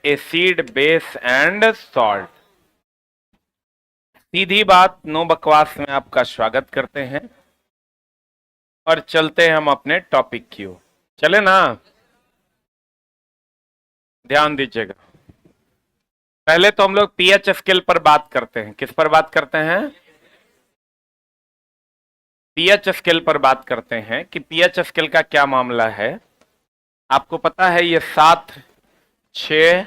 Acid, base and salt. सीधी बात, no बकवास में आपका स्वागत करते हैं और चलते हैं हम अपने टॉपिक की ओर। चले ना, ध्यान दीजिएगा। पहले तो हम लोग पीएच स्केल पर बात करते हैं। किस पर बात करते हैं? पीएच स्केल पर बात करते हैं कि पीएच स्केल का क्या मामला है। आपको पता है ये 7, 6,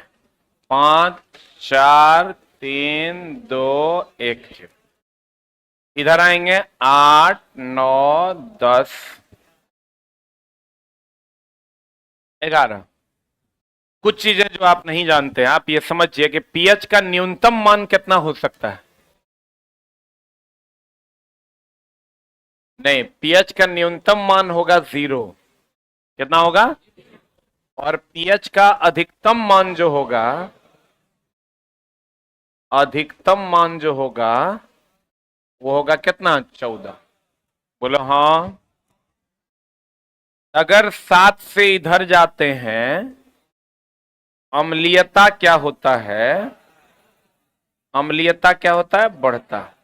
5, 4, 3, 2, 1, 0। इधर आएंगे 8, 9, 10, 11। कुछ चीजें जो आप नहीं जानते हैं, आप ये समझिए कि पीएच का न्यूनतम मान कितना हो सकता है। नहीं, पीएच का न्यूनतम मान होगा 0। कितना होगा? और पीएच का अधिकतम मान जो होगा, अधिकतम मान जो होगा वो होगा कितना? 14। बोलो हाँ। अगर 7 से इधर जाते हैं, अम्लीयता क्या होता है? अम्लीयता क्या होता है? बढ़ता है।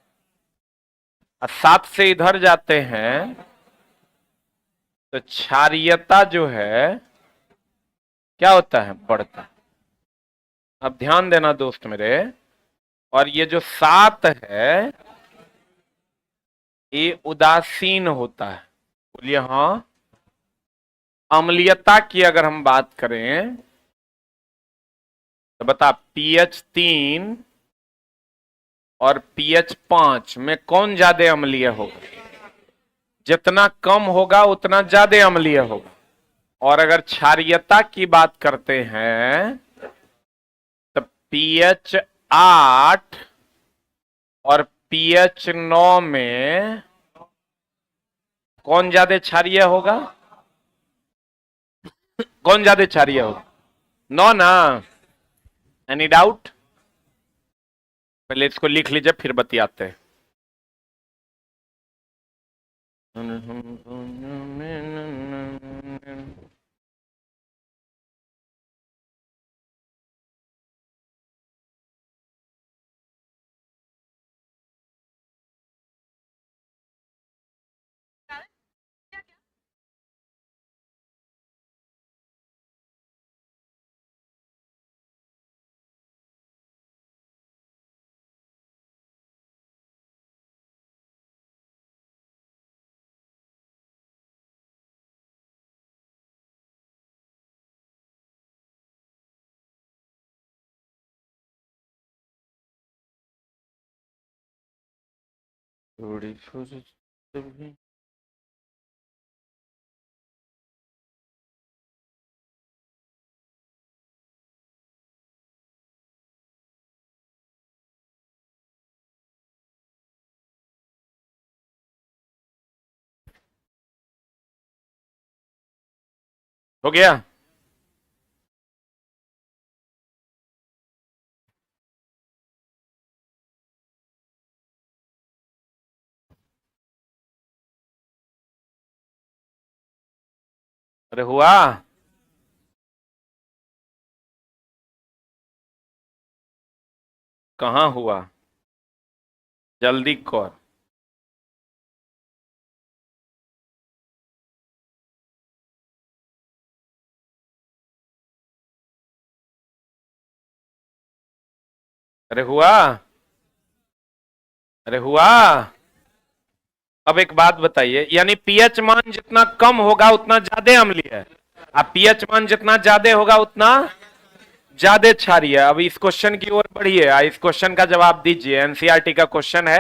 और 7 से इधर जाते हैं तो क्षारीयता जो है क्या होता है? बढ़ता है। अब ध्यान देना दोस्त मेरे, और ये जो 7 है ये उदासीन होता है। बोलिए हाँ। अम्लीयता की अगर हम बात करें तो बता, पीएच 3 और पीएच 5 में कौन ज्यादा अम्लीय होगा? जितना कम होगा उतना ज्यादा अम्लीय होगा। और अगर क्षारीयता की बात करते हैं तो पीएच 8 और पीएच 9 में कौन ज्यादा क्षारीय होगा? कौन ज्यादा क्षारीय होगा? 9 ना? Any doubt? पहले इसको लिख लीजिए फिर बतियाते हैं। थोड़ी हो गया। अरे हुआ? कहाँ हुआ? जल्दी कर। अरे हुआ? अरे हुआ? अब एक बात बताइए, यानी पीएच मान जितना कम होगा उतना ज्यादा अम्लीय है, अब पीएच मान जितना ज्यादा होगा उतना ज्यादा क्षारीय है। अब इस क्वेश्चन की ओर बढ़िए, इस क्वेश्चन का जवाब दीजिए। एनसीईआरटी का क्वेश्चन है,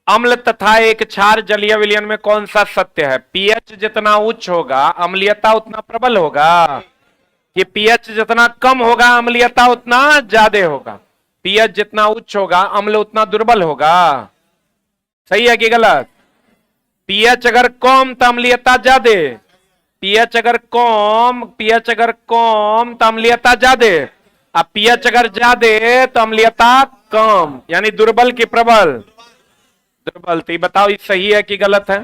अम्ल तथा एक क्षार जलीय विलयन में कौन सा सत्य है? पीएच जितना उच्च होगा अम्लीयता उतना प्रबल होगा, कि पीएच जितना कम होगा अम्लीयता उतना ज्यादा होगा? पीएच जितना उच्च होगा अम्ल उतना दुर्बल होगा। सही है कि गलत? पीएच अगर कम तो अम्लीयता ज्यादा, पीएच अगर कम तो अम्लीयता ज्यादा, अब पीएच अगर ज्यादा तो अम्लीयता कम, यानी दुर्बल की प्रबल? दुर्बल। तो बताओ ये सही है कि गलत है?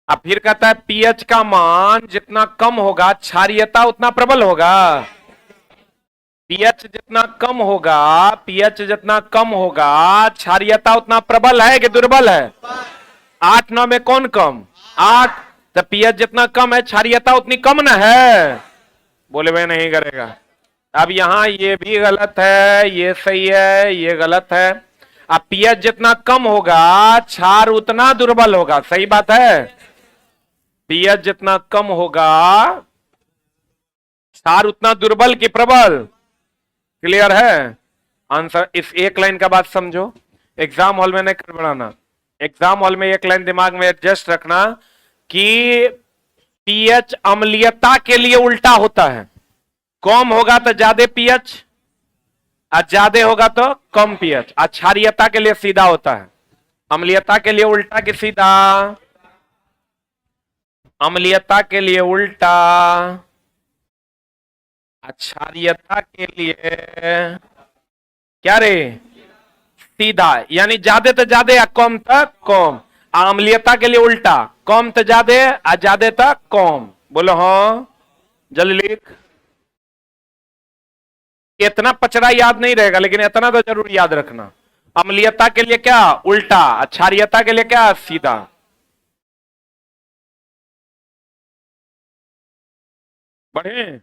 अब फिर कहता है पीएच का मान जितना कम होगा क्षारीयता उतना प्रबल होगा। पीएच जितना कम होगा, पीएच जितना कम होगा, क्षारीयता उतना प्रबल है कि दुर्बल है? 8 9 में कौन कम? 8। तो पीएच जितना कम है क्षारीयता उतनी कम ना है। बोले भाई नहीं करेगा। अब यहां ये भी गलत है, ये सही है, ये गलत है। अब पीएच जितना कम होगा क्षार उतना दुर्बल होगा, सही बात है। पीएच जितना कम होगा क्षार उतना दुर्बल कि प्रबल? क्लियर है आंसर? इस एक लाइन का बात समझो, एग्जाम हॉल में नहीं कर बढ़ाना। एग्जाम हॉल में एक लाइन दिमाग में एडजस्ट रखना कि पीएच अम्लीयता के लिए उल्टा होता है। कम होगा तो ज्यादा पीएच, और ज्यादा होगा तो कम पीएच। क्षारीयता के लिए सीधा होता है, अम्लीयता के लिए उल्टा कि सीधा? अम्लीयता के लिए उल्टा, क्षारीयता के लिए क्या रे? सीधा। यानी ज्यादा तो ज्यादा या कम तक कम। अम्लीयता के लिए उल्टा, कम तो ज्यादा और ज्यादा तक कम। बोलो हाँ, जल्दी लिख। इतना पचड़ा याद नहीं रहेगा, लेकिन इतना तो जरूर याद रखना। अम्लीयता के लिए क्या? उल्टा। क्षारीयता के लिए क्या? सीधा। बढ़े?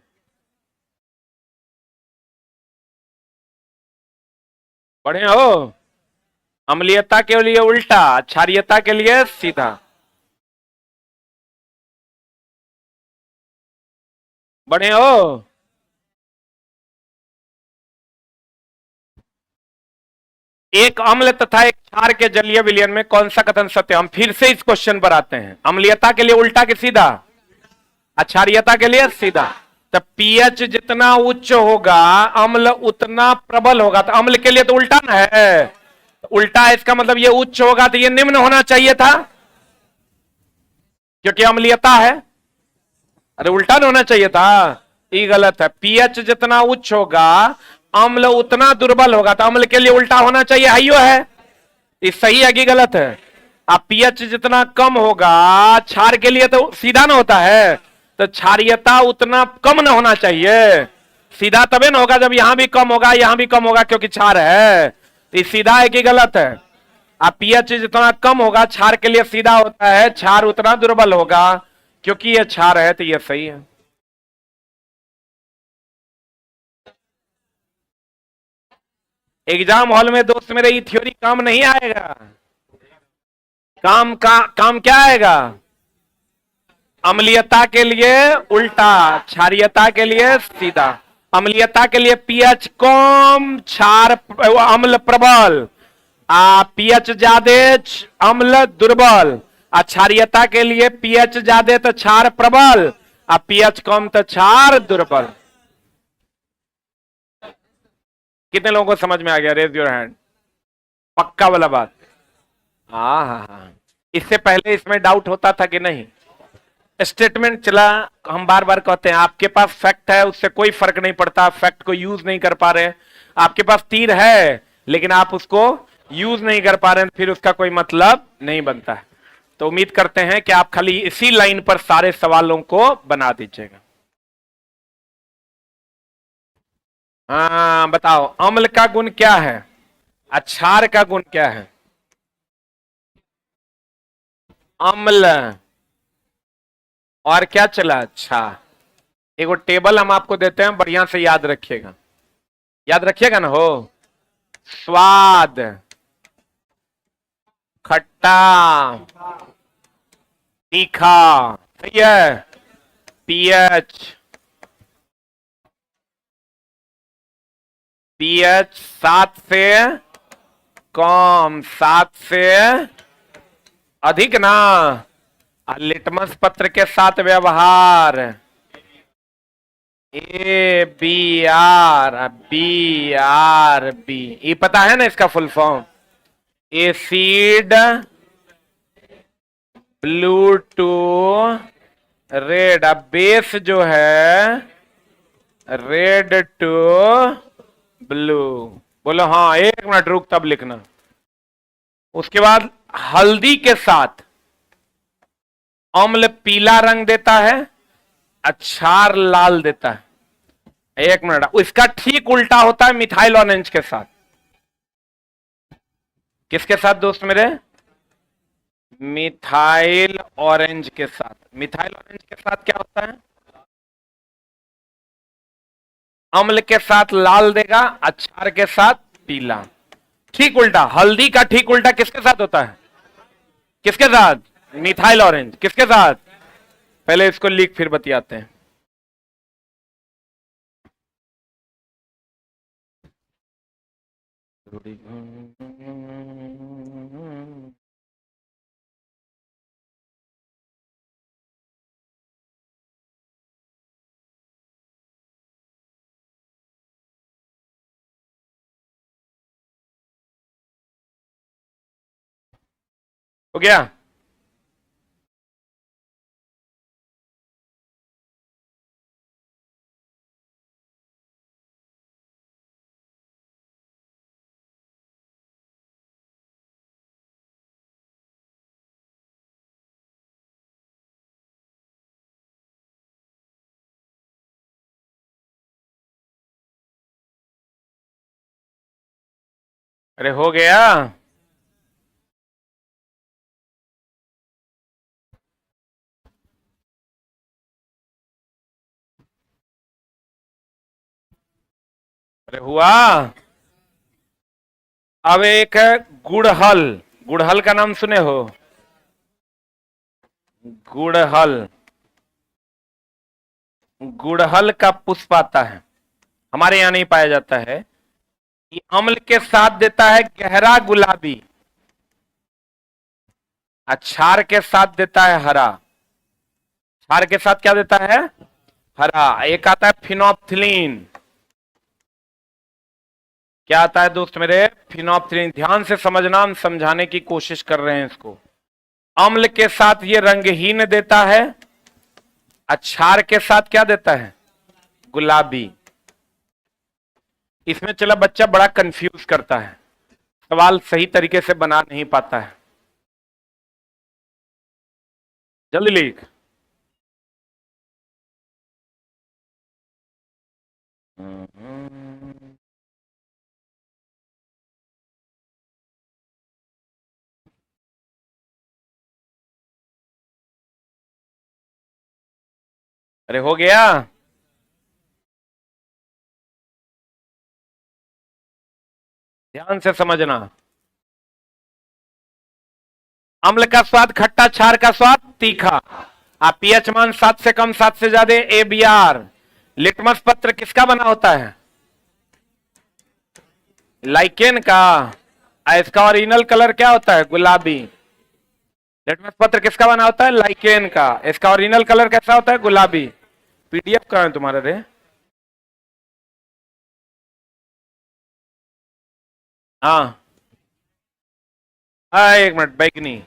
बढ़े हो? अम्लीयता के लिए उल्टा, क्षारीयता के लिए सीधा। बढ़े हो? एक अम्ल तथा एक क्षार के जलीय विलयन में कौन सा कथन सत्य? हम फिर से इस क्वेश्चन पर आते हैं। अम्लीयता के लिए उल्टा कि सीधा? क्षारीयता के लिए सीधा। तो पीएच जितना उच्च होगा अम्ल उतना प्रबल होगा। तो अम्ल के लिए तो उल्टा ना है, तो उल्टा है इसका मतलब ये उच्च होगा तो ये निम्न होना चाहिए था, क्योंकि अम्लीयता है। अरे उल्टा नहीं होना चाहिए था, ये गलत है। पीएच जितना उच्च होगा अम्ल उतना दुर्बल होगा, तो अम्ल के लिए उल्टा होना चाहिए, हाइयो है। ये सही है कि गलत है? अब पीएच जितना कम होगा क्षार के लिए तो सीधा ना होता है, तो क्षारीयता उतना कम ना होना चाहिए। सीधा तभी ना होगा जब यहां भी कम होगा यहां भी कम होगा, क्योंकि क्षार है। तो ये सीधा है कि गलत है? अब पीएच जितना कम होगा क्षार के लिए सीधा होता है, क्षार उतना दुर्बल होगा, क्योंकि ये क्षार है, तो ये सही है। एग्जाम हॉल में दोस्त मेरे ये थ्योरी काम नहीं आएगा। काम क्या आएगा? अम्लीयता के लिए उल्टा, क्षारीयता के लिए सीधा। अम्लीयता के लिए पीएच कम, क्षार अम्ल प्रबल। पीएच ज्यादा अम्ल दुर्बल। क्षारीयता के लिए पीएच ज्यादा तो क्षार प्रबल, पीएच कम तो क्षार दुर्बल। कितने लोगों को समझ में आ गया? Raise your hand. पक्का वाला बात? हाँ हाँ हाँ। इससे पहले इसमें डाउट होता था कि नहीं? स्टेटमेंट चला, हम बार बार कहते हैं आपके पास फैक्ट है उससे कोई फर्क नहीं पड़ता, फैक्ट को यूज नहीं कर पा रहे। आपके पास तीर है लेकिन आप उसको यूज नहीं कर पा रहे हैं, फिर उसका कोई मतलब नहीं बनता है। तो उम्मीद करते हैं कि आप खाली इसी लाइन पर सारे सवालों को बना दीजिएगा। हाँ बताओ, अम्ल का गुण क्या है? क्षार का गुण क्या है? अम्ल। और क्या चला? अच्छा, एगो टेबल हम आपको देते हैं, बढ़िया से याद रखिएगा। याद रखिएगा ना हो। स्वाद, खट्टा, तीखा, सही है। पीएच, पीएच 7 से कम, 7 से अधिक ना। लिटमस पत्र के साथ व्यवहार, A B R, B R B, ये पता है ना इसका full form? Acid blue to red. अब बेस जो है रेड टू ब्लू। बोलो हाँ, 1 मिनट रुक तब लिखना। उसके बाद हल्दी के साथ अम्ल पीला रंग देता है, क्षार लाल देता है। एक मिनट, इसका ठीक उल्टा होता है मिथाइल ऑरेंज के साथ। किसके साथ दोस्त मेरे? मिथाइल ऑरेंज के साथ। मिथाइल ऑरेंज के साथ क्या होता है? अम्ल के साथ लाल देगा, अक्षार के साथ पीला। ठीक उल्टा, हल्दी का ठीक उल्टा किसके साथ होता है? किसके साथ? Methyl orange. किसके साथ? पहले इसको लिख फिर बतियाते हैं। हो गया? अरे हो गया? अरे हुआ? अब एक है गुड़हल। गुड़हल का नाम सुने हो? गुड़हल। गुड़हल का पुष्प आता है, हमारे यहां नहीं पाया जाता है। ये अम्ल के साथ देता है गहरा गुलाबी, क्षार के साथ देता है हरा। क्षार के साथ क्या देता है? हरा। एक आता है फिनोप्थिलीन। क्या आता है दोस्त मेरे? फिनोप्थिलीन। ध्यान से समझना, हम समझाने की कोशिश कर रहे हैं इसको। अम्ल के साथ ये रंगहीन देता है, क्षार के साथ क्या देता है? गुलाबी। इसमें चला बच्चा बड़ा कंफ्यूज करता है, सवाल सही तरीके से बना नहीं पाता है। जल्दी लिख। अरे हो गया? ध्यान से समझना। अम्ल का स्वाद खट्टा, क्षार का स्वाद तीखा। आप पीएच मान 7 से कम, 7 से ज्यादा ABR। लिटमस पत्र किसका बना होता है? लाइकेन का। इसका ओरिजिनल कलर क्या होता है? गुलाबी। लिटमस पत्र किसका बना होता है? लाइकेन का। इसका ओरिजिनल कलर कैसा होता है? गुलाबी। PDF कहां है तुम्हारा रे? हाँ हाँ, एक मिनट। बैगनी।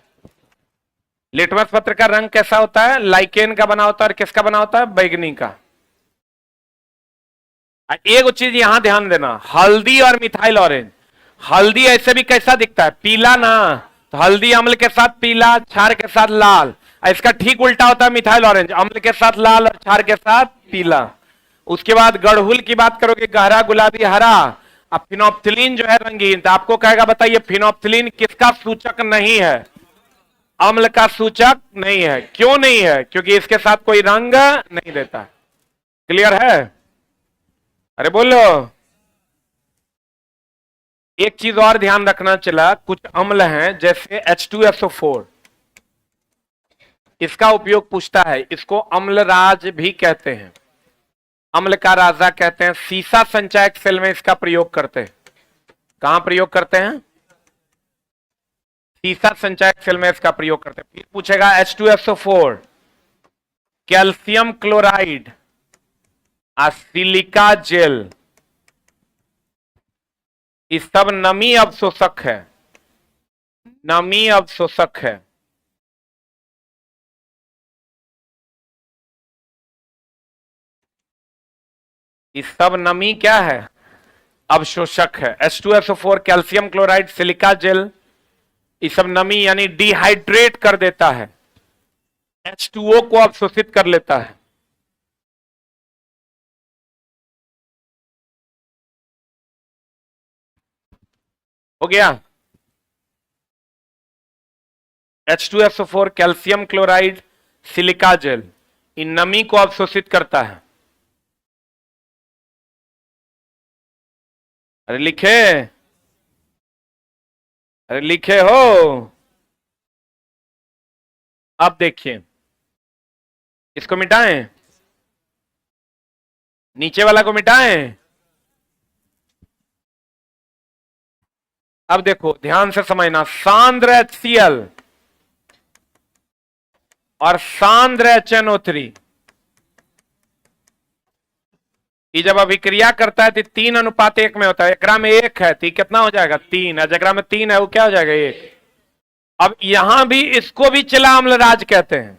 लिटमस पत्र का रंग कैसा होता है? लाइकेन का बना होता है। और किसका बना होता है? बैगनी का। एक चीज यहां ध्यान देना, हल्दी और मिथाइल ऑरेंज। हल्दी ऐसे भी कैसा दिखता है? पीला ना। तो हल्दी अम्ल के साथ पीला, क्षार के साथ लाल। इसका ठीक उल्टा होता है मिथाइल ऑरेंज, अम्ल के साथ लाल और क्षार के साथ पीला। उसके बाद गड़हुल की बात करोगे, गहरा गुलाबी हरा। अब फिनोप्थिलीन जो है रंगीन, तो आपको कहेगा बताइए फिनोप्थिलीन किसका सूचक नहीं है? अम्ल का सूचक नहीं है। क्यों नहीं है? क्योंकि इसके साथ कोई रंग नहीं देता। क्लियर है? अरे बोलो। एक चीज और ध्यान रखना चला, कुछ अम्ल हैं जैसे H2SO4, इसका उपयोग पूछता है। इसको अम्लराज भी कहते हैं, अम्ल का राजा कहते हैं। सीसा संचयक सेल में इसका प्रयोग करते हैं। कहां प्रयोग करते हैं? सीसा संचयक सेल में इसका प्रयोग करते हैं। फिर पूछेगा H2SO4, calcium chloride, silica jail, ये सब नमी अवशोषक है। नमी अवशोषक है। ये सब नमी क्या है? अवशोषक है। H2SO4, calcium chloride, silica jail, ये सब नमी यानी डिहाइड्रेट कर देता है, H2O को अवशोषित कर लेता है। हो गया। H2SO4 calcium chloride silica gel इन नमी को अवशोषित करता है। अरे लिखे, अरे लिखे हो। अब देखिए, इसको मिटाएं, नीचे वाला को मिटाएं। अब देखो ध्यान से समझना, सांद्र HCl और सांद्र HNO3 ये जब अभिक्रिया करता है तो 3:1 में होता है। एकरा में 1 है तो कितना हो जाएगा 3, और जगह में 3 है वो क्या हो जाएगा 1। अब यहां भी इसको भी चिला अम्लराज कहते हैं,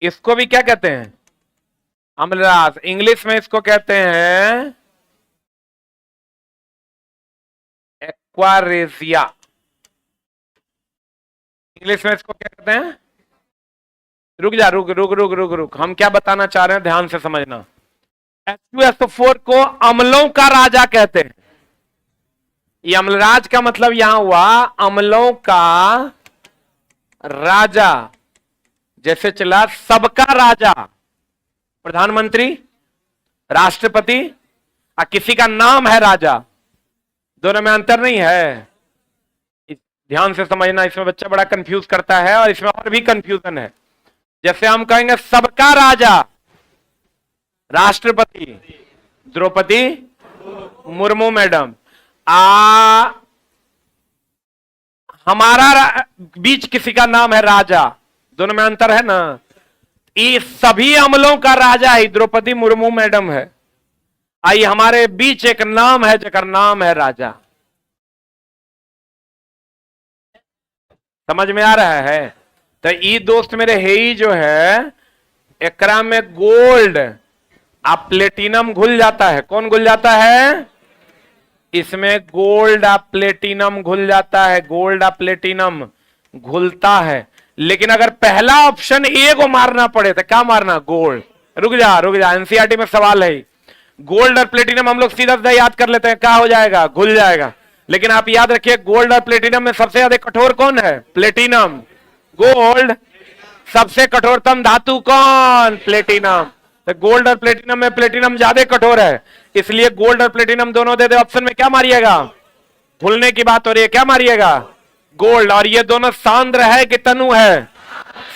इसको भी क्या कहते हैं अम्लराज। इंग्लिश में इसको कहते हैं एक्वारेजिया, इंग्लिश में इसको क्या कहते हैं। रुक जा, रुक रुक रुक रुक रुक, हम क्या बताना चाह रहे हैं ध्यान से समझना। H2SO4 को अम्लों का राजा कहते हैं। ये अम्लराज का मतलब यहां हुआ अम्लों का राजा, जैसे चला सबका राजा, प्रधानमंत्री, राष्ट्रपति, और किसी का नाम है राजा, दोनों में अंतर नहीं है। ध्यान से समझना, इसमें बच्चा बड़ा कंफ्यूज करता है और इसमें और भी कंफ्यूजन है। जैसे हम कहेंगे सबका राजा राष्ट्रपति द्रौपदी मुर्मू मैडम, हमारा बीच किसी का नाम है राजा, दोनों में अंतर है ना। ये सभी अमलों का राजा है द्रौपदी मुर्मू मैडम है, आई हमारे बीच एक नाम है जकर नाम है राजा। समझ में आ रहा है। तो ये दोस्त मेरे है ही जो है एकरा में गोल्ड आप प्लेटिनम घुल जाता है। कौन घुल जाता है इसमें? गोल्ड आप प्लेटिनम घुल जाता है, गोल्ड आप प्लेटिनम घुलता है। लेकिन अगर पहला ऑप्शन ए को मारना पड़े तो क्या मारना? गोल्ड। रुक जा रुक जा, एनसीईआरटी में सवाल है। गोल्ड और प्लेटिनम हम लोग सीधा सीधा याद कर लेते हैं, क्या हो जाएगा? घुल जाएगा। लेकिन आप याद रखिए गोल्ड और प्लेटिनम में सबसे ज्यादा कठोर कौन है? प्लेटिनम। गोल्ड। सबसे कठोरतम धातु कौन? प्लेटिनम। तो गोल्ड और प्लेटिनम में प्लेटिनम ज्यादा कठोर है, इसलिए गोल्ड और प्लेटिनम दोनों दे दे। ऑप्शन में क्या मारिएगा? घुलने की बात हो रही है, क्या मारिएगा? गोल्ड। और ये दोनों सांद्र है कि तनु है?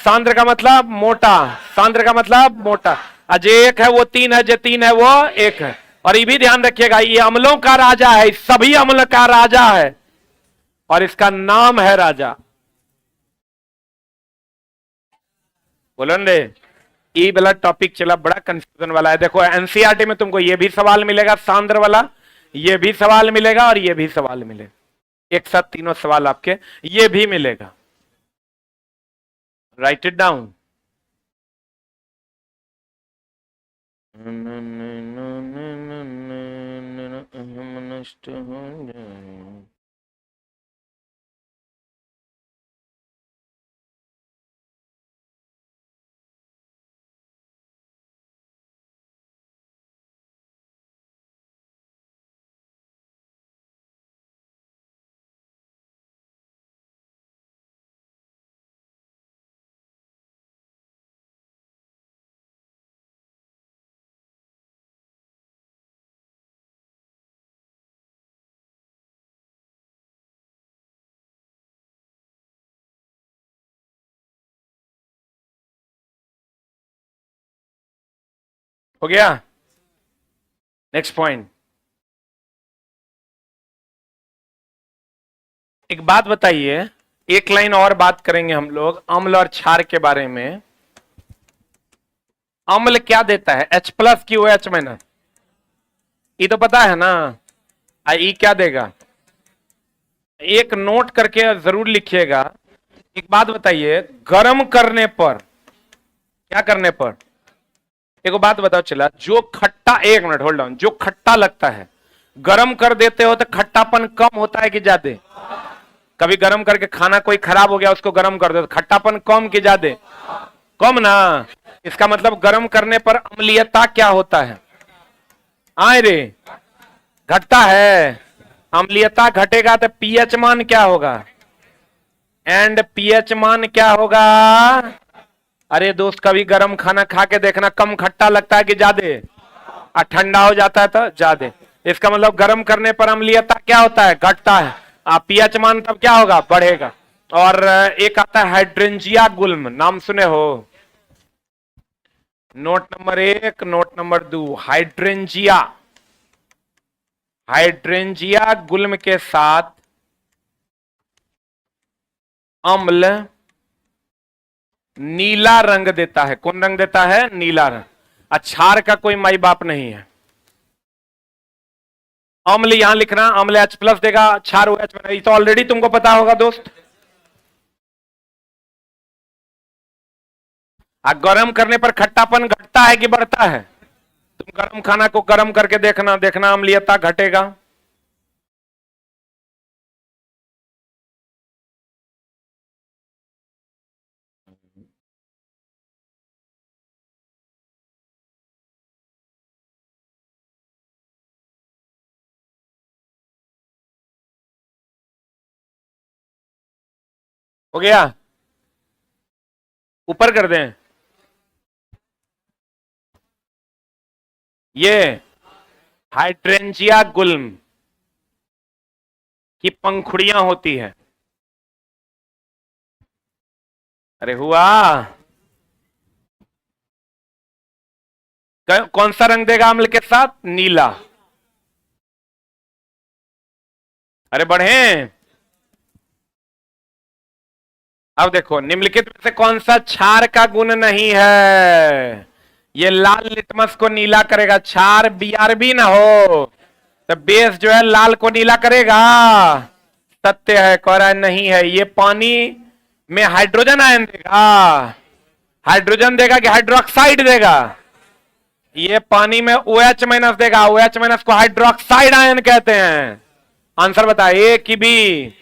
सांद्र का मतलब मोटा, सांद्र का मतलब मोटा। आज एक है वो 3 है, जो 3 है वो 1 है। और ये भी ध्यान रखिएगा ये अम्लों का राजा है, सभी अम्ल का राजा है और इसका नाम है राजा। बोलो रे, ये वाला टॉपिक चला बड़ा कंफ्यूजन वाला है। देखो एनसीईआरटी में तुमको ये भी सवाल मिलेगा सांद्र वाला, ये भी सवाल मिलेगा और ये भी सवाल मिलेगा, एक साथ तीनों सवाल आपके ये भी मिलेगा। Right it down. नष्ट हो जाए। हो गया? Next point. एक बात बताइए, एक लाइन और बात करेंगे हम लोग अम्ल और क्षार के बारे में। अम्ल क्या देता है? H+ की OH-। ये तो पता है ना। ई क्या देगा? एक नोट करके जरूर लिखिएगा। एक बात बताइए, गर्म करने पर, क्या करने पर? एक बात बताओ चला, जो खट्टा, एक मिनट होल्ड ऑन, जो खट्टा लगता है गर्म कर देते हो तो खट्टापन कम होता है कि ज्यादा? कभी गर्म करके खाना कोई खराब हो गया उसको गर्म कर दो तो खट्टापन कम कि ज्यादा? कम ना। इसका मतलब गर्म करने पर अम्लीयता क्या होता है? आए रे, घटता है। अम्लीयता घटेगा तो पीएच मान क्या होगा, एंड पीएच मान क्या होगा। अरे दोस्त कभी गर्म खाना खा के देखना, कम खट्टा लगता है कि ज्यादा, और ठंडा हो जाता है तो ज्यादा। इसका मतलब गर्म करने पर अम्लीयता क्या होता है, घटता है। पीएच मान तब क्या होगा, बढ़ेगा। और एक आता है हाइड्रेंजिया गुल्म, नाम सुने हो। Note number 1, note number 2, hydrangea. Hydrangea गुल्म के साथ अम्ल नीला रंग देता है। कौन रंग देता है, नीला रंग। क्षार का कोई माई बाप नहीं है। अम्ल यहां लिखना, अम्ल H+ देगा, क्षार OH बनेगा। ये तो ऑलरेडी तुमको पता होगा दोस्त। गर्म करने पर खट्टापन घटता है कि बढ़ता है। तुम गर्म खाना को गर्म करके देखना, देखना अम्लीयता घटेगा। हो गया, ऊपर कर दें। ये हाइड्रेंजिया गुल्म की पंखुड़ियां होती है। अरे हुआ, कौन सा रंग देगा अम्ल के साथ, नीला। अरे बढ़े। अब देखो, निम्नलिखित में से कौन सा क्षार का गुण नहीं है। ये लाल लिटमस को नीला करेगा, क्षार BRB ना हो तो बेस जो है लाल को नीला करेगा। सत्य है, कह रहा है नहीं है। ये पानी में हाइड्रोजन आयन देगा, हाइड्रोजन देगा कि हाइड्रोक्साइड देगा। ये पानी में OH- देगा, OH- को हाइड्रोक्साइड आयन कहते हैं। आंसर बताइए, ए की बी।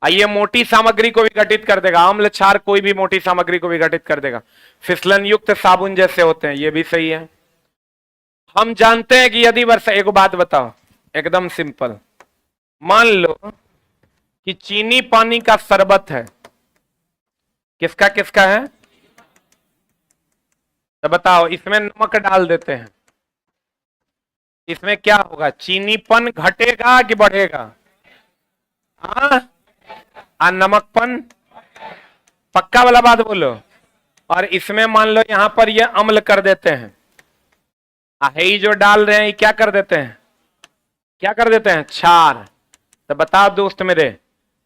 ये मोटी सामग्री को भी गठित कर देगा, अम्ल क्षार कोई भी मोटी सामग्री को भी गठित कर देगा। फिसलन युक्त साबुन जैसे होते हैं, ये भी सही है। हम जानते हैं कि यदि वर्षा, एक बात बताओ एकदम सिंपल, मान लो कि चीनी पानी का शरबत है। किसका किसका है, तो बताओ, इसमें नमक डाल देते हैं, इसमें क्या होगा, चीनीपन घटेगा कि बढ़ेगा। नमकपन, पक्का वाला बात बोलो। और इसमें मान लो यहां पर ये अम्ल कर देते हैं, ये जो डाल रहे हैं ये क्या कर देते हैं, क्या कर देते हैं, क्षार। तो बताओ दोस्त मेरे,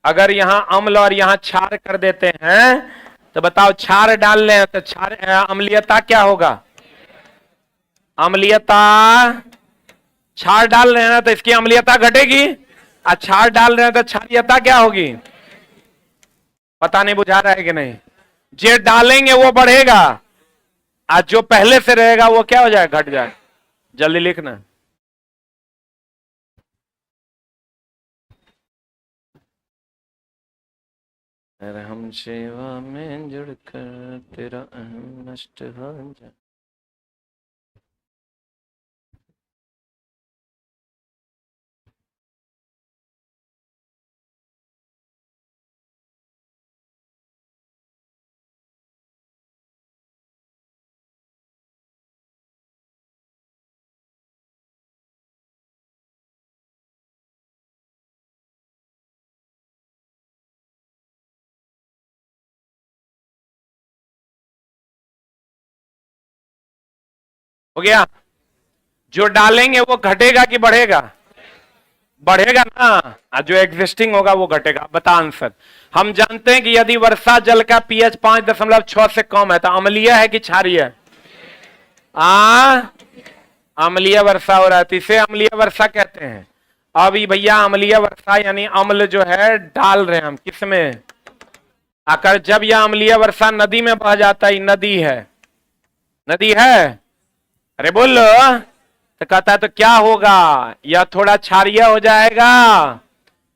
अगर यहां अम्ल और यहां क्षार कर देते हैं तो बताओ, क्षार डाल रहे हैं तो क्षार अम्लीयता क्या होगा, अम्लीयता। क्षार डाल रहे हैं ना तो इसकी अम्लीयता घटेगी, और क्षार डाल रहे हैं तो क्षारीयता क्या होगी। पता नहीं बुझा रहा है कि नहीं। जो डालेंगे वो बढ़ेगा, और जो पहले से रहेगा वो क्या हो जाएगा, घट जाएगा। जल्दी लिखना। हम सेवा में जुड़कर तेरा अहम नष्ट हो जाए। हो गया, जो डालेंगे वो घटेगा कि बढ़ेगा, बढ़ेगा ना, और जो एग्जिस्टिंग होगा वो घटेगा। बता आंसर। हम जानते हैं कि यदि वर्षा जल का पीएच 5.6 से कम है तो अम्लीय है कि क्षारीय है। अम्लीय वर्षा हो रहा है तो इसे अम्लीय वर्षा कहते हैं। अब ये भैया अम्लीय वर्षा यानी अम्ल जो है डाल रहे हैं हम किसमें, आकर जब यह अम्लीय वर्षा नदी में बह जाता है, नदी है, नदी है, अरे बोलो, तो कहता है तो क्या होगा, यह थोड़ा क्षारीय हो जाएगा,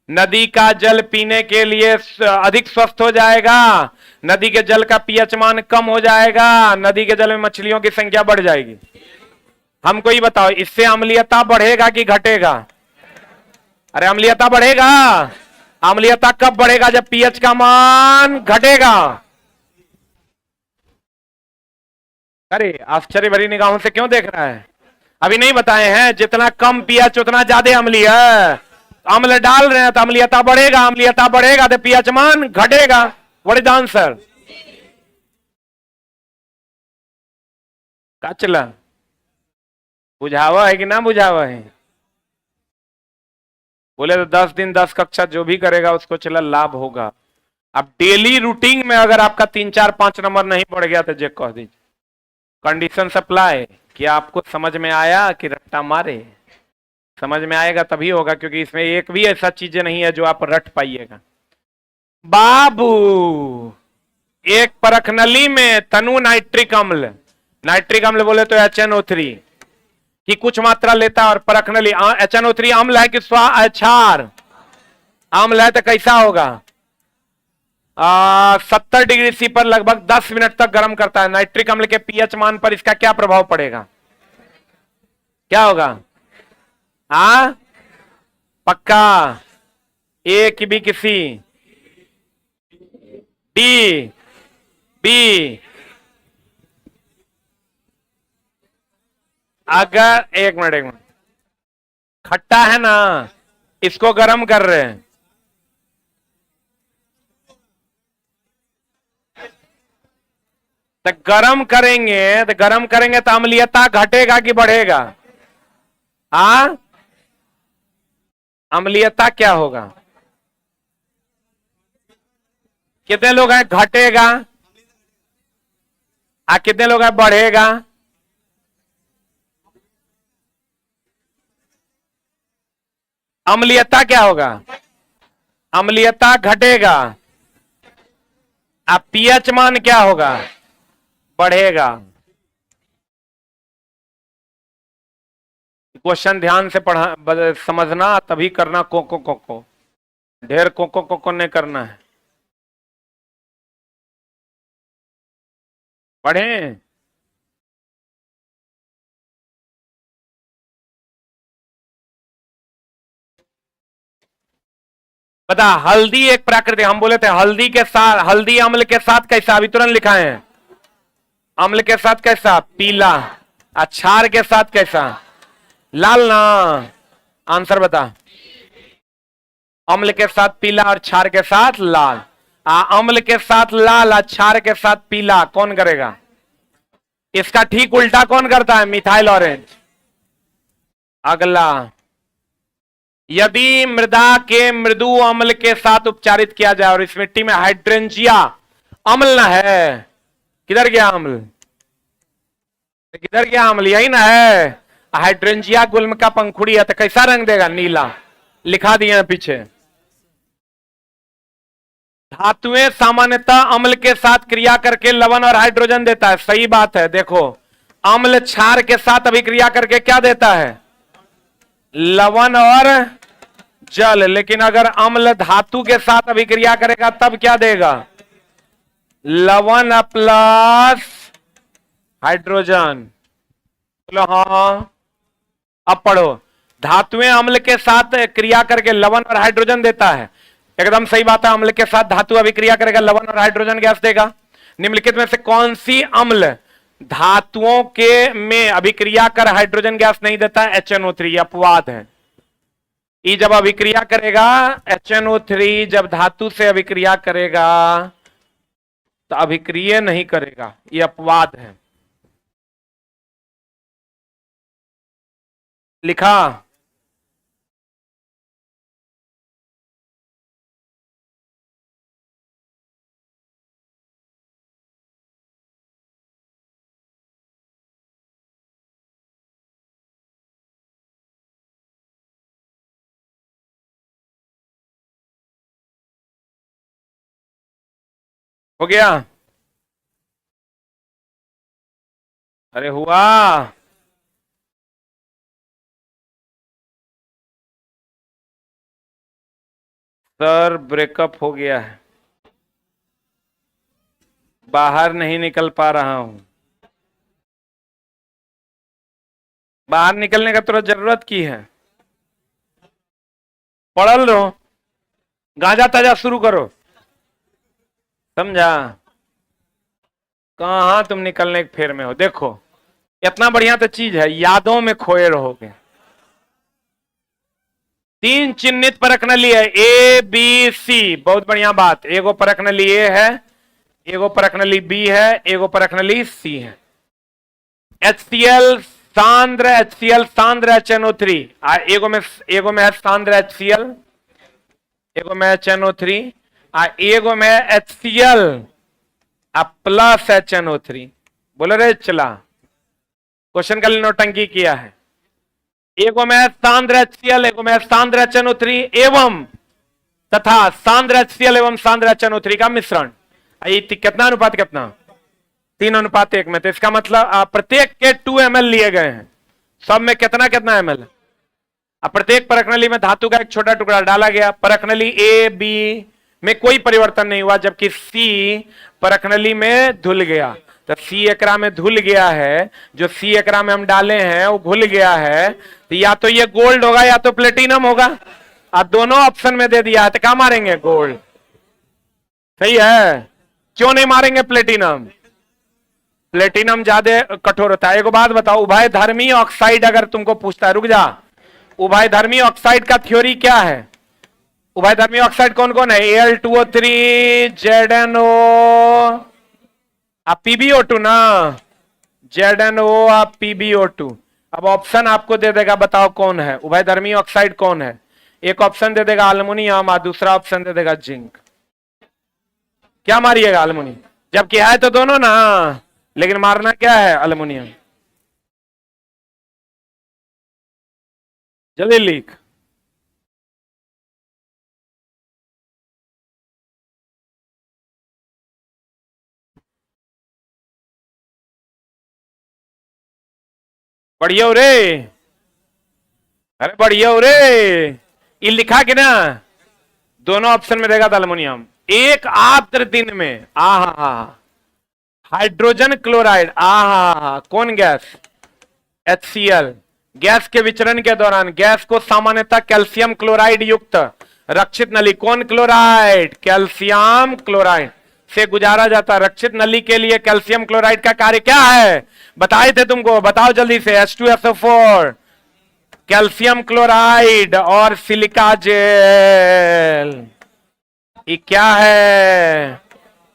नदी का जल पीने के लिए अधिक स्वस्थ हो जाएगा, नदी के जल का पीएच मान कम हो जाएगा, नदी के जल में मछलियों की संख्या बढ़ जाएगी। हमको ये बताओ, इससे अम्लीयता बढ़ेगा कि घटेगा, अरे अम्लीयता बढ़ेगा। अम्लीयता कब बढ़ेगा? जब पीएच का मान घटेगा। अरे आश्चर्य भरी निगाहों से क्यों देख रहा है? अभी नहीं बताए हैं? जितना कम पीएच उतना ज्यादा अम्लीय है। अम्ल डाल रहे हैं तो अम्लीयता बढ़ेगा, अम्लीयता बढ़ेगा तो पीएच मान घटेगा। What is the answer? का चला बुझावा है कि ना बुझावा है? बोले तो 10 दिन 10 कक्षा जो भी करेगा उसको चला लाभ होगा। अब डेली रूटीन में अगर आपका 3 4 5 नंबर नहीं बढ़ गया तो जे कह दीजिए कंडीशन सप्लाई। क्या आपको समझ में आया कि रट्टा मारे? समझ में आएगा तभी होगा, क्योंकि इसमें एक भी ऐसा चीजें नहीं है जो आप रट पाइएगा। बाबू, एक परख नली में तनु नाइट्रिक अम्ल, नाइट्रिक अम्ल बोले तो HNO3 की कुछ मात्रा लेता है और परख नली HNO3 अम्ल है कि क्षार? अम्ल है तो कैसा होगा? 70 डिग्री सी पर लगभग 10 मिनट तक गर्म करता है। नाइट्रिक अम्ल के पीएच मान पर इसका क्या प्रभाव पड़ेगा? क्या होगा? हाँ पक्का? ए की बी किसी डी बी? अगर एक मिनट खट्टा है ना, इसको गर्म कर रहे हैं तो गर्म करेंगे तो अम्लीयता घटेगा कि बढ़ेगा? हाँ अम्लीयता क्या होगा? कितने लोग हैं घटेगा? कितने लोग हैं बढ़ेगा? अम्लीयता क्या होगा? अम्लीयता घटेगा। अब पीएच मान क्या होगा? बढ़ेगा। क्वेश्चन ध्यान से पढ़ा समझना, तभी करना। को ढेर को नहीं करना है। पढ़े। पता हल्दी एक प्राकृतिक, हम बोले थे हल्दी के साथ, हल्दी अम्ल के साथ कैसा? अभी तुरंत लिखा है। अम्ल के साथ कैसा? पीला। क्षार के साथ कैसा? लाल ना। आंसर बता। अम्ल के साथ पीला और क्षार के साथ लाल। अम्ल के साथ लाल और क्षार के साथ पीला कौन करेगा? इसका ठीक उल्टा कौन करता है? Methyl orange. अगला, यदि मृदा के मृदु अम्ल के साथ उपचारित किया जाए और इस मिट्टी में हाइड्रेंजिया अम्ल न है, किधर गया अम्ल? किधर गया अम्ल? यही ना है। हाइड्रेंजिया गुल्म का पंखुड़ी है तो कैसा रंग देगा? नीला। लिखा दिए पीछे। धातुएं सामान्यतः अम्ल के साथ क्रिया करके लवण और हाइड्रोजन देता है। सही बात है। देखो अम्ल क्षार के साथ अभिक्रिया करके क्या देता है? लवण और जल। लेकिन अगर अम्ल धातु के साथ अभिक्रिया करेगा तब क्या देगा? लवण प्लस हाइड्रोजन। बोलो हाँ। अब पढ़ो, धातुएं अम्ल के साथ क्रिया करके लवण और हाइड्रोजन देता है। एकदम सही बात है। अम्ल के साथ धातु अभिक्रिया करेगा, लवण और हाइड्रोजन गैस देगा। निम्नलिखित में से कौन सी अम्ल धातुओं के में अभिक्रिया कर हाइड्रोजन गैस नहीं देता है? HNO3। अपवाद है। ई जब अभिक्रिया करेगा, HNO3 जब धातु से अभिक्रिया करेगा तो अभिक्रिया नहीं करेगा, ये अपवाद है। लिखा। हो गया? अरे हुआ। सर ब्रेकअप हो गया है, बाहर नहीं निकल पा रहा हूं। बाहर निकलने का तुरंत जरूरत की है? पढ़ल रहो, गांजा ताजा शुरू करो, समझा? कहां तुम निकलने के फेर में हो? देखो इतना बढ़िया तो चीज है, यादों में खोए रहोगे। 3 चिन्हित परख नली है, ए बी सी, बहुत बढ़िया बात। एगो परख नली ए है, एगो परख नली बी है, एगो परख नली सी है। HCl सांद्र HCl सांद्र HNO3, एगो में है सांद्र HCl, एगो में HNO3, एगो में HCl प्लस HNO3। बोलो रे चला, क्वेश्चन का नौटंकी किया है। एगो में सांद्र HCl, एगो में सांद्र HNO3 एवं तथा सांद्र HCl एवं सांद्र HNO3 का मिश्रण। कितना अनुपात, कितना? 3:1 में। तो इसका मतलब प्रत्येक के 2 ml लिए गए हैं, सब में कितना कितना ml? अब प्रत्येक परखनली में धातु का एक छोटा टुकड़ा डाला गया। परखनली ए बी में कोई परिवर्तन नहीं हुआ, जबकि सी परखनली में धुल गया। तो सी एकरा में धुल गया है, जो सी एकरा में हम डाले हैं वो घुल गया है, तो या तो ये गोल्ड होगा या तो प्लेटिनम होगा। अब दोनों ऑप्शन में दे दिया है, तो क्या मारेंगे? गोल्ड। सही है, क्यों नहीं मारेंगे प्लेटिनम? प्लेटिनम ज्यादा कठोर होता है। एक बात बताओ, उभयधर्मी ऑक्साइड अगर तुमको पूछता है, रुक जा, उभयधर्मी ऑक्साइड का थ्योरी क्या है? उभयधर्मी ऑक्साइड कौन कौन है? Al2O3, ZnO, PbO2 ना, ZnO, PbO2। अब ऑप्शन आपको दे देगा, बताओ कौन है उभयधर्मी ऑक्साइड? कौन है? एक ऑप्शन दे देगा अल्युमिनियम और दूसरा ऑप्शन दे देगा जिंक। क्या मारिएगा? अल्युमिनियम, जबकि है तो दोनों ना, लेकिन मारना क्या है? अल्युमिनियम। जल्दी लिख। बढ़िया हो रे, अरे बढ़िया हो रे। ये लिखा कि ना, दोनों ऑप्शन में देगा था अल्युमिनियम। एक आर्द्र दिन में हाइड्रोजन क्लोराइड, कौन गैस? HCl। गैस के विचरण के दौरान गैस को सामान्यतः कैल्शियम क्लोराइड युक्त रक्षित नली, कौन क्लोराइड? कैल्शियम क्लोराइड से गुजारा जाता है। रक्षित नली के लिए कैल्शियम क्लोराइड का कार्य क्या है? बताए थे तुमको, बताओ जल्दी से। H2SO4, कैल्शियम क्लोराइड और सिलिका जेल। ये क्या है?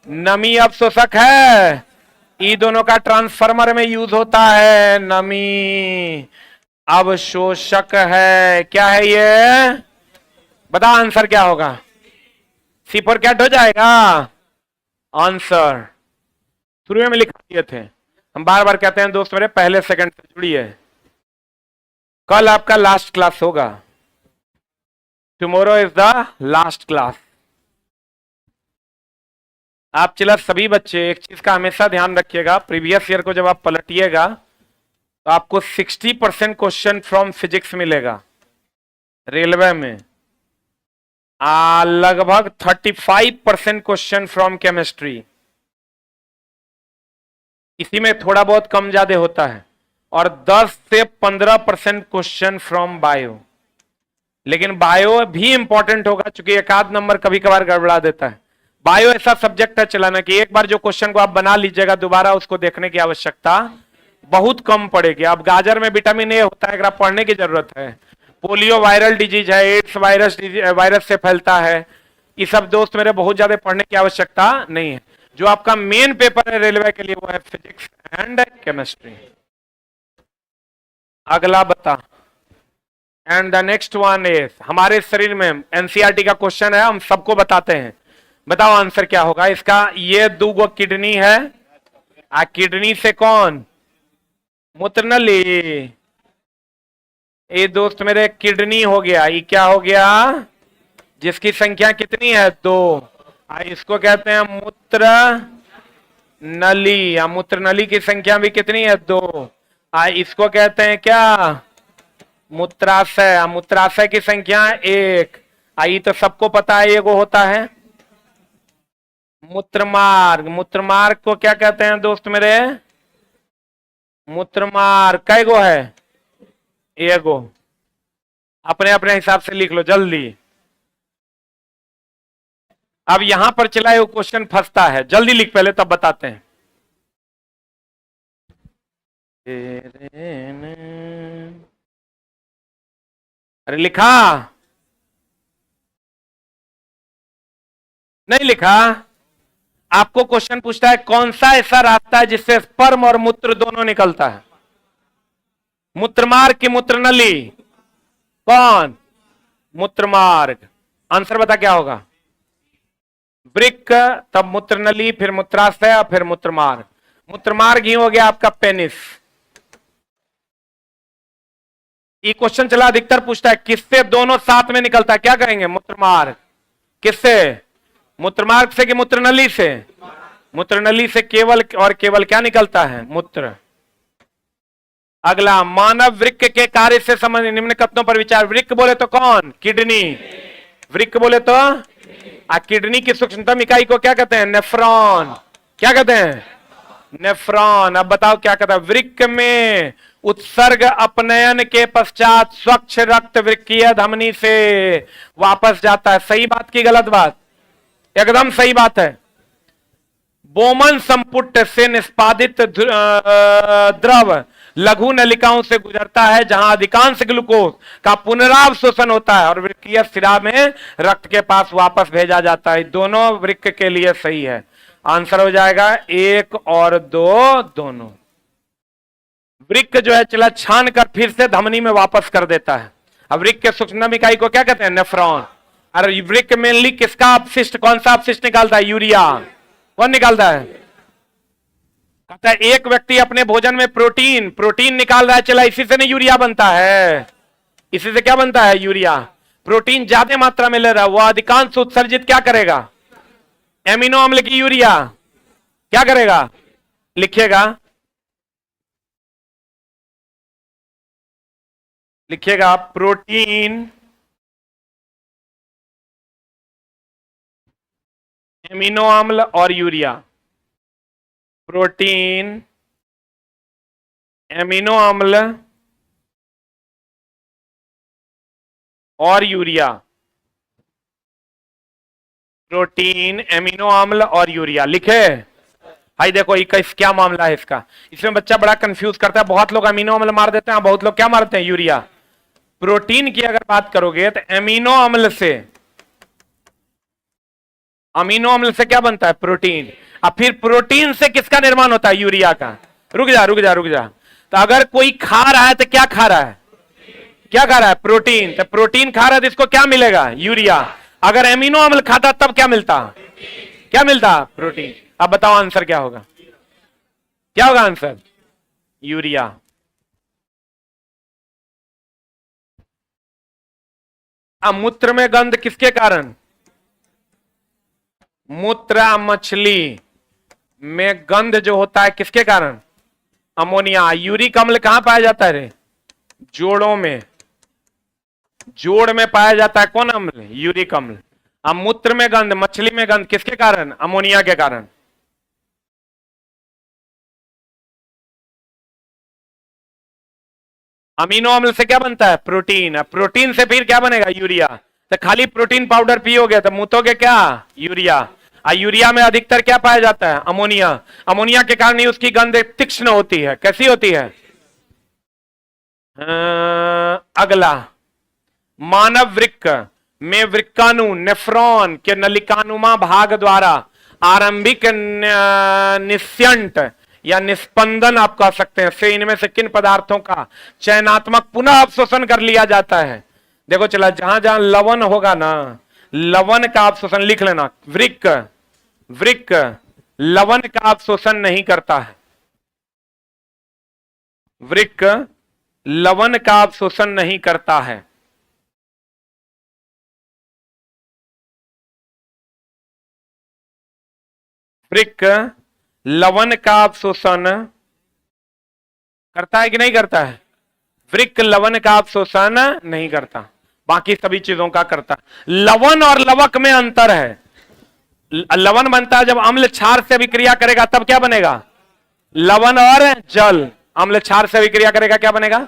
नमी अवशोषक है। ये दोनों का ट्रांसफार्मर में यूज होता है। नमी अवशोषक है। क्या है ये? बता आंसर क्या होगा? C4 कैट हो जाएगा आंसर। शुरू में लिखा दिए थे, हम बार बार कहते हैं दोस्त मेरे, पहले सेकंड से जुड़िए। कल आपका लास्ट क्लास होगा, tomorrow is the last class. आप चला सभी बच्चे एक चीज का हमेशा ध्यान रखिएगा, प्रीवियस ईयर को जब आप पलटिएगा तो आपको 60% क्वेश्चन फ्रॉम फिजिक्स मिलेगा। रेलवे में लगभग 35% क्वेश्चन फ्रॉम केमिस्ट्री। इसी में थोड़ा बहुत कम ज्यादा होता है, और 10 से 15% क्वेश्चन फ्रॉम बायो। लेकिन बायो भी इंपॉर्टेंट होगा, क्योंकि एक आध नंबर कभी कभार गड़बड़ा देता है। बायो ऐसा सब्जेक्ट है चलाना कि एक बार जो क्वेश्चन को आप बना लीजिएगा, दोबारा उसको देखने की आवश्यकता बहुत कम पड़ेगी। अब गाजर में विटामिन ए होता है, अगर आप पढ़ने की जरूरत है। पोलियो वायरल डिजीज है, एड्स वायरस से फैलता है। ये सब दोस्त मेरे बहुत ज्यादा पढ़ने की आवश्यकता नहीं है। जो आपका मेन पेपर है रेलवे के लिए वो है फिजिक्स एंड केमिस्ट्री। अगला बता। And the next one is, हमारे शरीर में एनसीईआरटी का क्वेश्चन है, हम सबको बताते हैं। बताओ आंसर क्या होगा इसका? ये 2 किडनी है, किडनी से कौन? मूत्रनली। ये दोस्त मेरे किडनी हो गया, ये क्या हो गया? जिसकी संख्या कितनी है? 2। इसको कहते हैं मूत्र नली, या मूत्र नली की संख्या भी कितनी है? 2। इसको कहते हैं क्या? मूत्राशय। मूत्राशय की संख्या 1। ये तो सबको पता है, एगो होता है मूत्रमार्ग। मूत्रमार्ग को क्या कहते हैं दोस्त मेरे? मूत्रमार्ग कै गो है? एगो। अपने अपने हिसाब से लिख लो जल्दी। अब यहां पर चला वो क्वेश्चन फंसता है, जल्दी लिख पहले तब बताते हैं। अरे लिखा नहीं लिखा? आपको क्वेश्चन पूछता है कौन सा ऐसा रास्ता है जिससे स्पर्म और मूत्र दोनों निकलता है? मूत्रमार्ग की मूत्रनली? कौन? मूत्रमार्ग। आंसर बता क्या होगा? वृक्क, तब मूत्रनली, फिर मूत्राशय और फिर मूत्रमार्ग। मूत्रमार्ग ही हो गया आपका पेनिस। ये क्वेश्चन चला अधिकतर पूछता है किससे दोनों साथ में निकलता है, क्या कहेंगे? मूत्रमार्ग। किससे? मूत्रमार्ग से कि मूत्रनली से? मूत्रनली से केवल और केवल क्या निकलता है? मूत्र। अगला, मानव वृक्क के कार्य से संबंधित निम्न कथनों पर विचार। वृक्क बोले तो कौन? किडनी। वृक्क बोले तो किडनी की सूक्ष्मतम इकाई को क्या कहते हैं? नेफ्रॉन। क्या कहते हैं? नेफ्रॉन। अब बताओ क्या कहता है? वृक्क में उत्सर्ग अपनयन के पश्चात स्वच्छ रक्त वृक्कीय धमनी से वापस जाता है। सही बात की गलत बात? एकदम सही बात है। बोमन संपुट से निष्पादित द्रव लघु नलिकाओं से गुजरता है जहां अधिकांश ग्लूकोज का पुनरावशोषण होता है और वृक्कीय शिरा में रक्त के पास वापस भेजा जाता है। दोनों वृक्क के लिए सही है। आंसर हो जाएगा 1 और 2 दोनों। वृक्क जो है चला छान कर फिर से धमनी में वापस कर देता है। अब वृक्क के सूक्ष्म इकाई को क्या कहते हैं? नेफ्रॉन। और वृक्क मेनली किसका अपशिष्ट, कौन सा अपशिष्ट निकालता है? यूरिया। कौन निकालता है? कहता है एक व्यक्ति अपने भोजन में प्रोटीन निकाल रहा है, चला इसी से नहीं यूरिया बनता है? इसी से क्या बनता है? यूरिया। प्रोटीन ज्यादा मात्रा में ले रहा है, वो अधिकांश उत्सर्जित क्या करेगा? एमिनो अम्ल की यूरिया। क्या करेगा? लिखिएगा, लिखिएगा प्रोटीन, एमिनो अम्ल और यूरिया। प्रोटीन, एमिनो अम्ल और यूरिया। प्रोटीन, एमिनो अम्ल और यूरिया। लिखे? भाई देखो क्या मामला है इसका, इसमें बच्चा बड़ा कंफ्यूज करता है। बहुत लोग अमीनो अम्ल मार देते हैं, बहुत लोग क्या मारते हैं? यूरिया। प्रोटीन की अगर बात करोगे तो अमीनो अम्ल से, अमीनो अम्ल से क्या बनता है? प्रोटीन। अब फिर प्रोटीन से किसका निर्माण होता है? यूरिया का। रुक जा। तो अगर कोई खा रहा है तो क्या खा रहा है? क्या खा रहा है? प्रोटीन। तो प्रोटीन खा रहा है तो इसको क्या मिलेगा? यूरिया। अगर एमिनो अम्ल खाता तब क्या मिलता? क्या मिलता? प्रोटीन। अब बताओ आंसर क्या होगा? क्या होगा आंसर? यूरिया। अब मूत्र में गंध किसके कारण? मूत्र मछली में गंध जो होता है किसके कारण? अमोनिया। यूरिक अम्ल कहां पाया जाता है रे? जोड़ों में। जोड़ में पाया जाता है कौन अम्ल? यूरिक अम्ल। अब मूत्र में गंध, मछली में गंध किसके कारण? अमोनिया के कारण। अमीनो अम्ल से क्या बनता है? प्रोटीन। अब प्रोटीन से फिर क्या बनेगा? यूरिया। तो खाली प्रोटीन पाउडर पियोगे तो मुंह क्या? यूरिया। यूरिया में अधिकतर क्या पाया जाता है? अमोनिया। अमोनिया के कारण ही उसकी गंध तीक्ष्ण होती है। कैसी होती है? अगला, मानव वृक्क में वृक्काणु नेफ्रॉन के नलिकानुमा भाग द्वारा आरंभिक निस्यंट या निस्पंदन आप कह सकते हैं से इनमें से किन पदार्थों का चयनात्मक पुनः अवशोषण कर लिया जाता है? देखो चला, जहां जहां लवण होगा ना, लवण का अवशोषण लिख लेना। वृक्क लवण का अवशोषण नहीं करता है। वृक्क लवण का अवशोषण नहीं करता है। वृक्क लवण का अवशोषण करता है कि नहीं करता है? वृक्क लवण का अवशोषण नहीं करता, बाकी सभी चीजों का करता। लवण और लवक में अंतर है। लवण बनता है जब अम्ल क्षार से अभिक्रिया करेगा तब क्या बनेगा? लवण और जल। अम्ल क्षार से अभिक्रिया करेगा क्या बनेगा?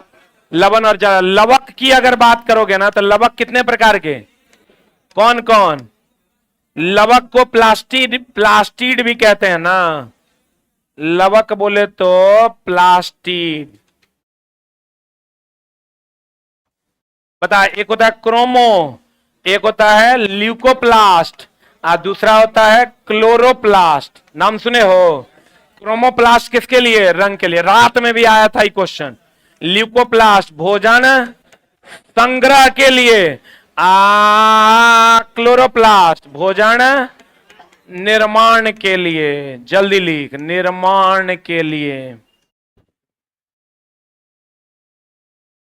लवण और जल। लवक की अगर बात करोगे ना तो लवक कितने प्रकार के? कौन कौन? लवक को प्लास्टिड प्लास्टिड भी कहते हैं ना, लवक बोले तो प्लास्टिड। बता, एक होता है क्रोमो, एक होता है ल्यूकोप्लास्ट, और दूसरा होता है क्लोरोप्लास्ट। नाम सुने हो? क्रोमोप्लास्ट किसके लिए? रंग के लिए। रात में भी आया था ये क्वेश्चन। ल्यूकोप्लास्ट भोजन संग्रह के लिए, क्लोरोप्लास्ट भोजन निर्माण के लिए। जल्दी लिख, निर्माण के लिए।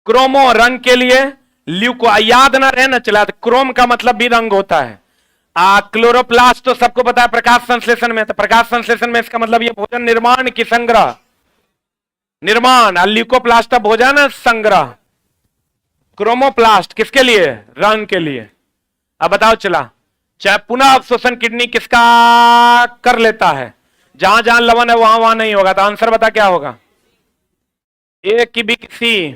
क्रोमो रंग के लिए, ल्यूको याद ना रहे ना चला, क्रोम का मतलब भी रंग होता है। क्लोरोप्लास्ट तो सबको पता है प्रकाश संश्लेषण में, तो प्रकाश संश्लेषण में इसका मतलब ये भोजन निर्माण की संग्रह, निर्माण। ल्यूकोप्लास्ट भोजन संग्रह। क्रोमोप्लास्ट किसके लिए? रंग के लिए। अब बताओ चला, चाहे पुनः अवशोषण किडनी किसका कर लेता है? जहां जहां लवण है वहां वहां नहीं होगा, तो आंसर बता क्या होगा? ए की बी की सी?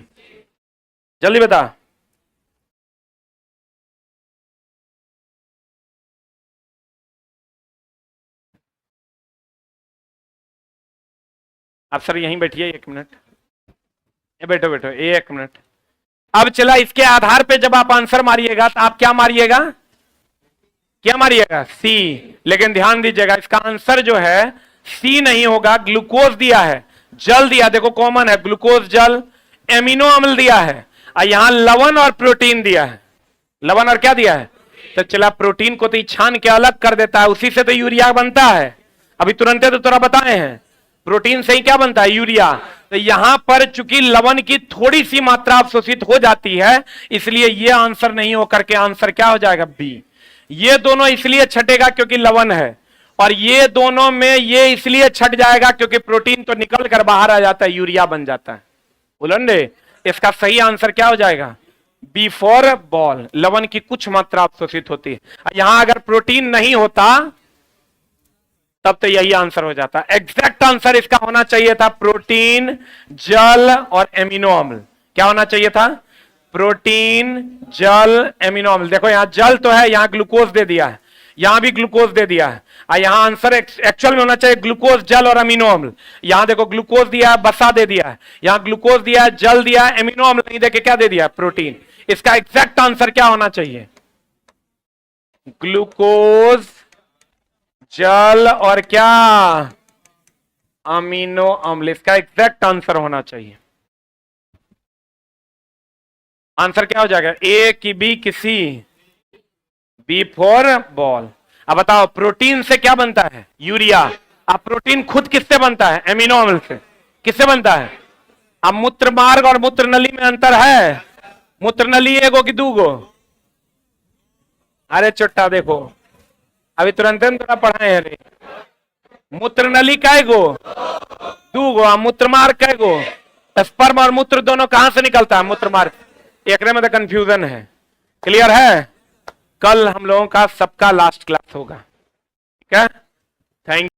जल्दी बता। आप सर यहीं बैठिए 1 मिनट, बैठो बैठो 1 मिनट। अब चला, इसके आधार पे जब आप आंसर मारिएगा तो आप क्या मारिएगा? क्या मारिएगा? सी। लेकिन ध्यान दीजिएगा, इसका आंसर जो है सी नहीं होगा। ग्लूकोज दिया है, जल दिया, देखो कॉमन है, ग्लूकोज जल, एमिनो अम्ल दिया है, और यहां लवण और प्रोटीन दिया है। लवण और क्या दिया है? तो चला, प्रोटीन को तो छान के अलग कर देता है, उसी से तो यूरिया बनता है। अभी तुरंत तो तोरा बताए हैं, प्रोटीन से ही क्या बनता है? यूरिया। तो यहां पर चूंकि लवण की थोड़ी सी मात्रा अवशोषित हो जाती है, इसलिए यह आंसर नहीं होकर के आंसर क्या हो जाएगा? बी। ये दोनों इसलिए छटेगा क्योंकि लवण है, और ये दोनों में ये इसलिए छट जाएगा क्योंकि प्रोटीन तो निकल कर बाहर आ जाता है, यूरिया बन जाता है। उलंडे, इसका सही आंसर क्या हो जाएगा? B for ball. लवण की कुछ मात्रा अवशोषित होती है। यहां अगर प्रोटीन नहीं होता तब तो यही आंसर हो जाता। एग्जैक्ट आंसर इसका होना चाहिए था प्रोटीन, जल और एमिनो अम्ल। क्या होना चाहिए था? प्रोटीन, जल, एमिनो अम्ल। देखो यहां जल तो है, यहां ग्लूकोज दे दिया है, यहां भी ग्लूकोज दे दिया है, और यहां आंसर एक्चुअल में होना चाहिए ग्लूकोज, जल और अमीनो अम्ल। यहां देखो ग्लूकोज दिया है, बसा दे दिया है, यहां ग्लूकोज दिया है, जल दिया है, एमिनो अम्ल नहीं देके क्या दे दिया? प्रोटीन। इसका एग्जैक्ट आंसर क्या होना चाहिए? ग्लूकोज, जल और क्या? अमीनो अम्ल। इसका एग्जैक्ट आंसर होना चाहिए। आंसर क्या हो जाएगा? ए की बी की सी? B for ball. अब बताओ, प्रोटीन से क्या बनता है? यूरिया। अब प्रोटीन खुद किससे बनता है? एमिनो अम्ल से। किससे बनता है? अब मूत्र मार्ग और मूत्र नली में अंतर है? मूत्र नली एगो कि दूगो? अरे चुट्टा देखो, अभी तुरंत थोड़ा पढ़ाए हैं रे। मूत्र नली काय गो? दूगो। मूत्र मार्ग काय गो? स्पर्म और मूत्र दोनों कहां से निकलता है? मूत्र मार्ग। एक में तो कंफ्यूजन है। क्लियर है? कल हम लोगों का सबका लास्ट क्लास होगा, ठीक है? थैंक